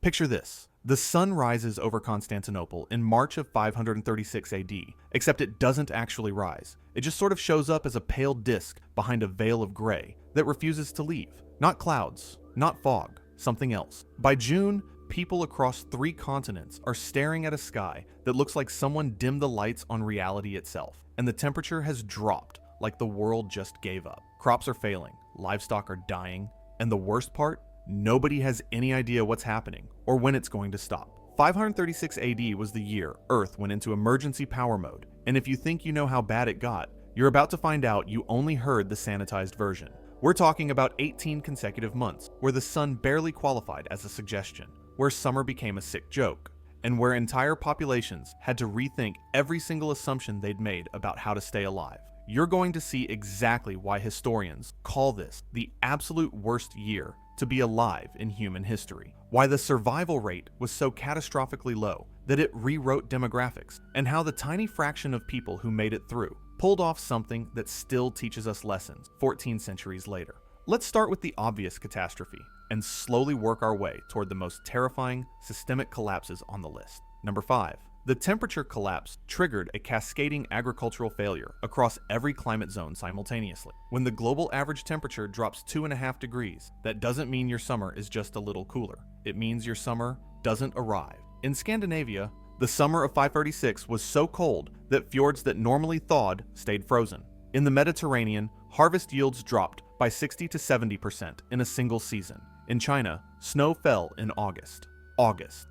Picture this. The sun rises over Constantinople in March of 536 AD, except it doesn't actually rise. It just sort of shows up as a pale disk behind a veil of gray that refuses to leave. Not clouds, not fog, something else. By June, people across 3 continents are staring at a sky that looks like someone dimmed the lights on reality itself, and the temperature has dropped like the world just gave up. Crops are failing, livestock are dying, and the worst part? Nobody has any idea what's happening or when it's going to stop. 536 AD was the year Earth went into emergency power mode, and if you think you know how bad it got, you're about to find out you only heard the sanitized version. We're talking about 18 consecutive months where the sun barely qualified as a suggestion, where summer became a sick joke, and where entire populations had to rethink every single assumption they'd made about how to stay alive. You're going to see exactly why historians call this the absolute worst year to be alive in human history, why the survival rate was so catastrophically low that it rewrote demographics, and how the tiny fraction of people who made it through pulled off something that still teaches us lessons 14 centuries later. Let's start with the obvious catastrophe and slowly work our way toward the most terrifying systemic collapses on the list. Number 5. The temperature collapse triggered a cascading agricultural failure across every climate zone simultaneously. When the global average temperature drops 2.5 degrees, that doesn't mean your summer is just a little cooler. It means your summer doesn't arrive. In Scandinavia, the summer of 536 was so cold that fjords that normally thawed stayed frozen. In the Mediterranean, harvest yields dropped by 60 to 70% in a single season. In China, snow fell in August.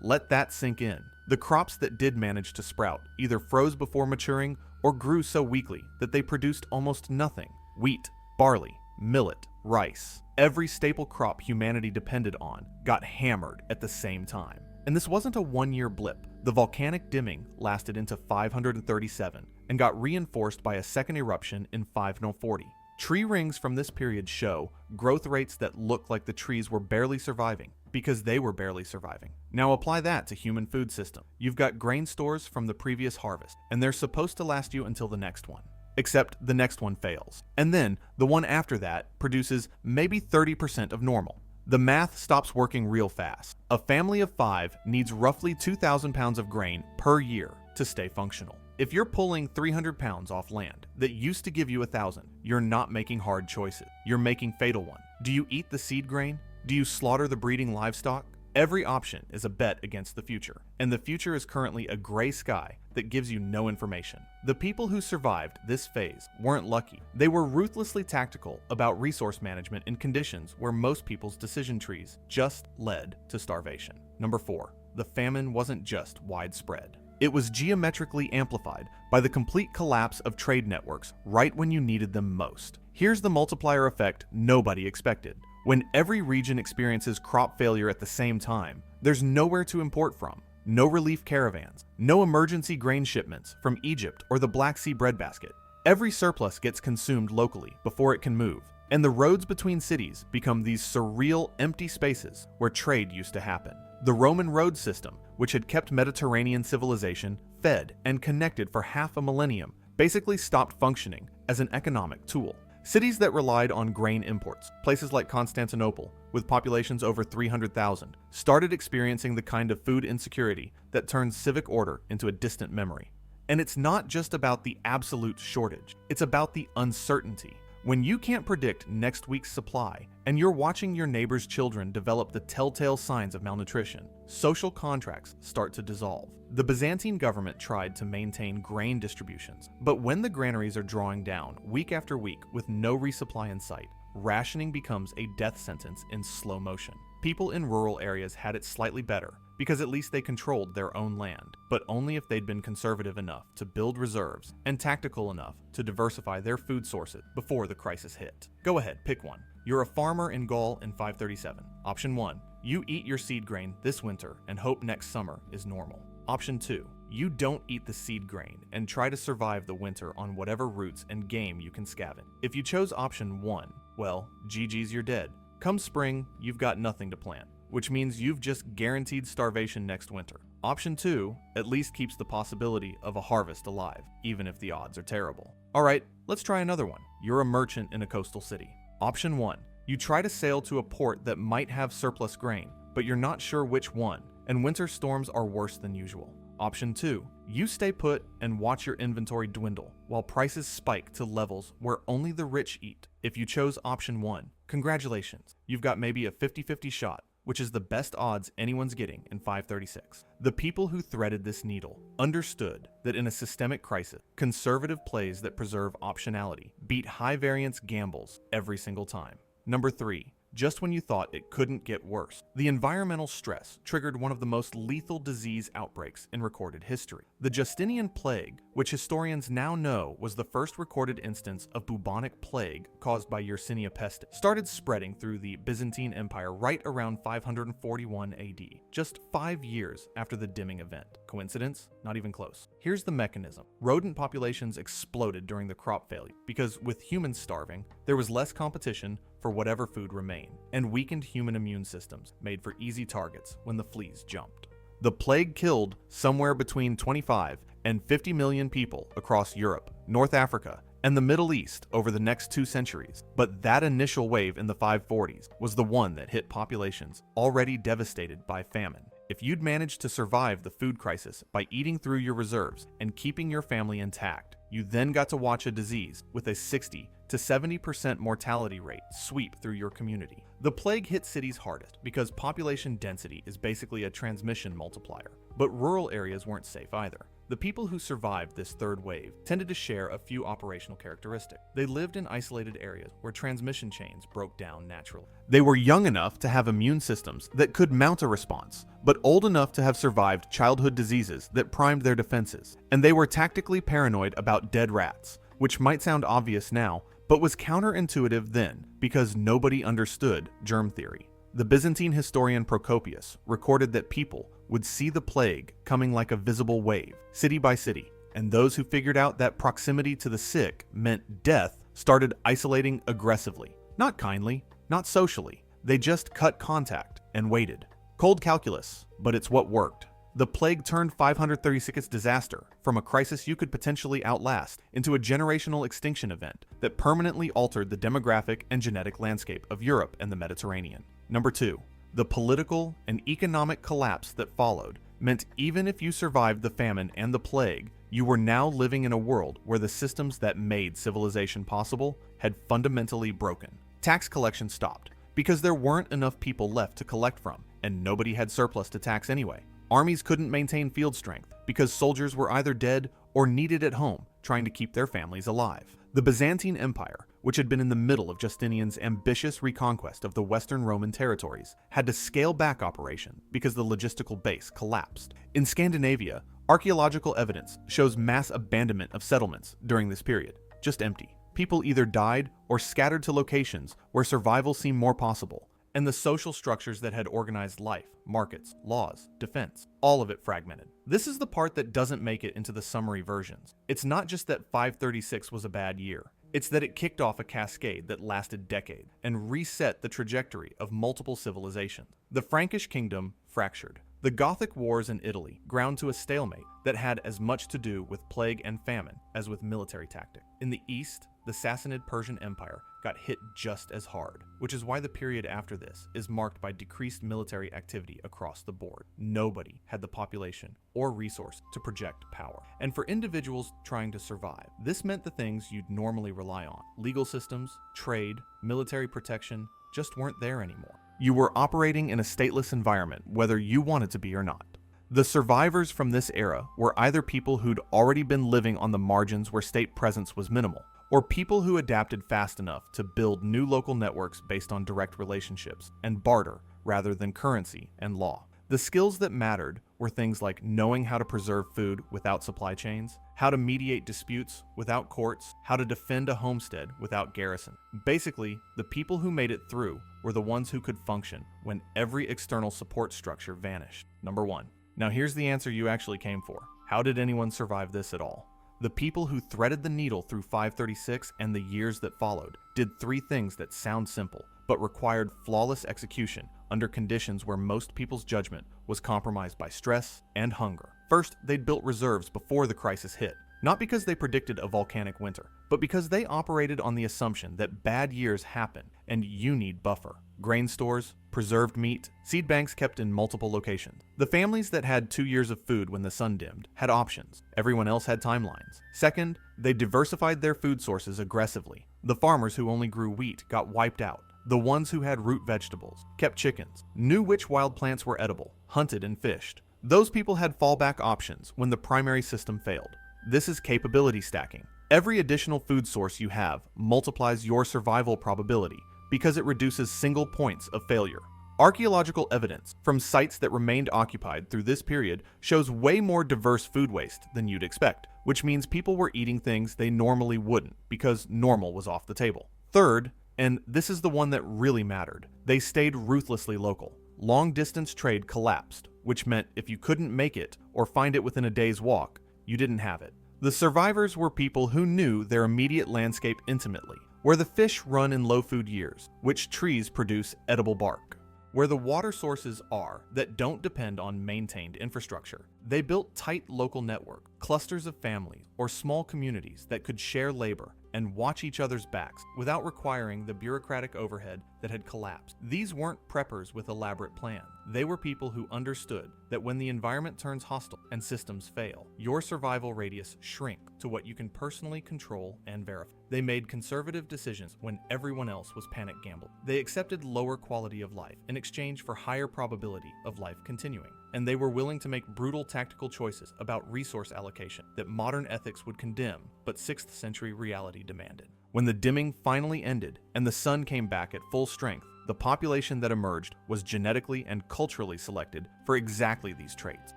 Let that sink in. The crops that did manage to sprout either froze before maturing or grew so weakly that they produced almost nothing. Wheat, barley, millet, rice, every staple crop humanity depended on got hammered at the same time. And this wasn't a one-year blip. The volcanic dimming lasted into 537 and got reinforced by a second eruption in 5040. Tree rings from this period show growth rates that look like the trees were barely surviving because they were barely surviving. Now apply that to human food system. You've got grain stores from the previous harvest, and they're supposed to last you until the next one. Except the next one fails. And then the one after that produces maybe 30% of normal. The math stops working real fast. A family of 5 needs roughly 2,000 pounds of grain per year to stay functional. If you're pulling 300 pounds off land that used to give you 1,000, you're not making hard choices. You're making fatal ones. Do you eat the seed grain? Do you slaughter the breeding livestock? Every option is a bet against the future, and the future is currently a gray sky that gives you no information. The people who survived this phase weren't lucky. They were ruthlessly tactical about resource management in conditions where most people's decision trees just led to starvation. Number 4. The famine wasn't just widespread. It was geometrically amplified by the complete collapse of trade networks right when you needed them most. Here's the multiplier effect nobody expected. When every region experiences crop failure at the same time, there's nowhere to import from. No relief caravans, no emergency grain shipments from Egypt or the Black Sea breadbasket. Every surplus gets consumed locally before it can move, and the roads between cities become these surreal empty spaces where trade used to happen. The Roman road system, which had kept Mediterranean civilization fed and connected for half a millennium, basically stopped functioning as an economic tool. Cities that relied on grain imports, places like Constantinople, with populations over 300,000, started experiencing the kind of food insecurity that turns civic order into a distant memory. And it's not just about the absolute shortage, it's about the uncertainty. When you can't predict next week's supply, and you're watching your neighbor's children develop the telltale signs of malnutrition, social contracts start to dissolve. The Byzantine government tried to maintain grain distributions, but when the granaries are drawing down week after week with no resupply in sight, rationing becomes a death sentence in slow motion. People in rural areas had it slightly better, because at least they controlled their own land, but only if they'd been conservative enough to build reserves and tactical enough to diversify their food sources before the crisis hit. Go ahead, pick one. You're a farmer in Gaul in 537. Option 1. You eat your seed grain this winter and hope next summer is normal. Option 2. You don't eat the seed grain and try to survive the winter on whatever roots and game you can scavenge. If you chose option 1, well, GG's, you're dead. Come spring, you've got nothing to plant, which means you've just guaranteed starvation next winter. Option 2 at least keeps the possibility of a harvest alive, even if the odds are terrible. Alright, let's try another one. You're a merchant in a coastal city. Option 1. You try to sail to a port that might have surplus grain, but you're not sure which one, and winter storms are worse than usual. Option 2. You stay put and watch your inventory dwindle while prices spike to levels where only the rich eat. If you chose option 1, congratulations, you've got maybe a 50-50 shot, which is the best odds anyone's getting in 536. The people who threaded this needle understood that in a systemic crisis, conservative plays that preserve optionality beat high-variance gambles every single time. Number 3. Just when you thought it couldn't get worse. The environmental stress triggered one of the most lethal disease outbreaks in recorded history. The Justinian Plague, which historians now know was the first recorded instance of bubonic plague caused by Yersinia pestis, started spreading through the Byzantine Empire right around 541 AD, just 5 years after the Dimming event. Coincidence? Not even close. Here's the mechanism. Rodent populations exploded during the crop failure because with humans starving, there was less competition for whatever food remained, and weakened human immune systems made for easy targets when the fleas jumped. The plague killed somewhere between 25 and 50 million people across Europe, North Africa, and the Middle East over the next 2 centuries, but that initial wave in the 540s was the one that hit populations already devastated by famine. If you'd managed to survive the food crisis by eating through your reserves and keeping your family intact, you then got to watch a disease with a 60 to 70% mortality rate sweep through your community. The plague hit cities hardest because population density is basically a transmission multiplier, but rural areas weren't safe either. The people who survived this third wave tended to share a few operational characteristics. They lived in isolated areas where transmission chains broke down naturally. They were young enough to have immune systems that could mount a response, but old enough to have survived childhood diseases that primed their defenses. And they were tactically paranoid about dead rats, which might sound obvious now, but was counterintuitive then because nobody understood germ theory. The Byzantine historian Procopius recorded that people would see the plague coming like a visible wave, city by city, and those who figured out that proximity to the sick meant death started isolating aggressively. Not kindly, not socially, they just cut contact and waited. Cold calculus, but it's what worked. The plague turned 536's disaster from a crisis you could potentially outlast into a generational extinction event that permanently altered the demographic and genetic landscape of Europe and the Mediterranean. Number 2. The political and economic collapse that followed meant even if you survived the famine and the plague, you were now living in a world where the systems that made civilization possible had fundamentally broken. Tax collection stopped because there weren't enough people left to collect from, and nobody had surplus to tax anyway. Armies couldn't maintain field strength because soldiers were either dead or needed at home trying to keep their families alive. The Byzantine Empire, which had been in the middle of Justinian's ambitious reconquest of the Western Roman territories, had to scale back operation because the logistical base collapsed. In Scandinavia, archaeological evidence shows mass abandonment of settlements during this period, just empty. People either died or scattered to locations where survival seemed more possible, and the social structures that had organized life, markets, laws, defense, all of it fragmented. This is the part that doesn't make it into the summary versions. It's not just that 536 was a bad year. It's that it kicked off a cascade that lasted decades and reset the trajectory of multiple civilizations. The Frankish kingdom fractured. The Gothic wars in Italy ground to a stalemate that had as much to do with plague and famine as with military tactic. In the east, the Sassanid Persian Empire got hit just as hard, which is why the period after this is marked by decreased military activity across the board. Nobody had the population or resource to project power. And for individuals trying to survive, this meant the things you'd normally rely on, legal systems, trade, military protection, just weren't there anymore. You were operating in a stateless environment, whether you wanted to be or not. The survivors from this era were either people who'd already been living on the margins where state presence was minimal, or people who adapted fast enough to build new local networks based on direct relationships and barter rather than currency and law. The skills that mattered were things like knowing how to preserve food without supply chains, how to mediate disputes without courts, how to defend a homestead without garrison. Basically, the people who made it through were the ones who could function when every external support structure vanished. Number 1. Now here's the answer you actually came for. How did anyone survive this at all? The people who threaded the needle through 536 and the years that followed did 3 things that sound simple, but required flawless execution under conditions where most people's judgment was compromised by stress and hunger. First, they'd built reserves before the crisis hit, not because they predicted a volcanic winter, but because they operated on the assumption that bad years happen and you need buffer. Grain stores, preserved meat, seed banks kept in multiple locations. The families that had 2 years of food when the sun dimmed had options. Everyone else had timelines. Second, they diversified their food sources aggressively. The farmers who only grew wheat got wiped out. The ones who had root vegetables, kept chickens, knew which wild plants were edible, hunted and fished. Those people had fallback options when the primary system failed. This is capability stacking. Every additional food source you have multiplies your survival probability because it reduces single points of failure. Archaeological evidence from sites that remained occupied through this period shows way more diverse food waste than you'd expect, which means people were eating things they normally wouldn't because normal was off the table. Third, and this is the one that really mattered, they stayed ruthlessly local. Long-distance trade collapsed, which meant if you couldn't make it or find it within a day's walk, you didn't have it. The survivors were people who knew their immediate landscape intimately, where the fish run in low food years, which trees produce edible bark, where the water sources are that don't depend on maintained infrastructure. They built tight local network, clusters of families, or small communities that could share labor and watch each other's backs without requiring the bureaucratic overhead that had collapsed. These weren't preppers with elaborate plans. They were people who understood that when the environment turns hostile and systems fail, your survival radius shrink to what you can personally control and verify. They made conservative decisions when everyone else was panic gambling. They accepted lower quality of life in exchange for higher probability of life continuing. And they were willing to make brutal tactical choices about resource allocation that modern ethics would condemn, but 6th century reality demanded. When the dimming finally ended and the sun came back at full strength, the population that emerged was genetically and culturally selected for exactly these traits: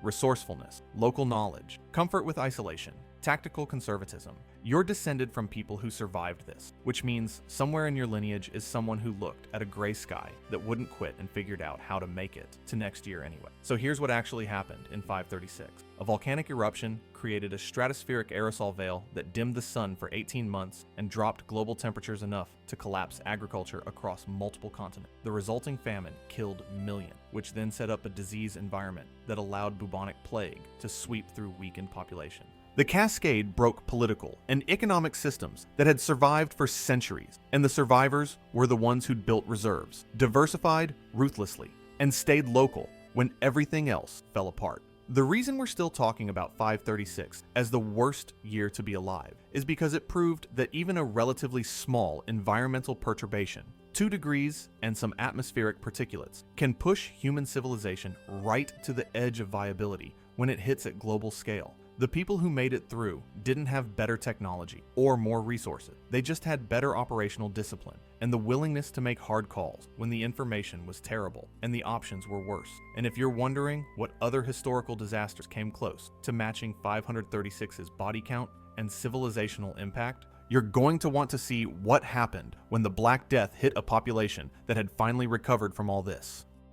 resourcefulness, local knowledge, comfort with isolation, tactical conservatism. You're descended from people who survived this, which means somewhere in your lineage is someone who looked at a gray sky that wouldn't quit and figured out how to make it to next year anyway. So here's what actually happened in 536. A volcanic eruption created a stratospheric aerosol veil that dimmed the sun for 18 months and dropped global temperatures enough to collapse agriculture across multiple continents. The resulting famine killed millions, which then set up a disease environment that allowed bubonic plague to sweep through weakened population. The cascade broke political and economic systems that had survived for centuries, and the survivors were the ones who'd built reserves, diversified ruthlessly, and stayed local when everything else fell apart. The reason we're still talking about 536 as the worst year to be alive is because it proved that even a relatively small environmental perturbation, 2 degrees and some atmospheric particulates, can push human civilization right to the edge of viability when it hits at global scale. The people who made it through didn't have better technology or more resources. They just had better operational discipline and the willingness to make hard calls when the information was terrible and the options were worse. And if you're wondering what other historical disasters came close to matching 536's body count and civilizational impact, you're going to want to see what happened when the Black Death hit a population that had finally recovered from all this.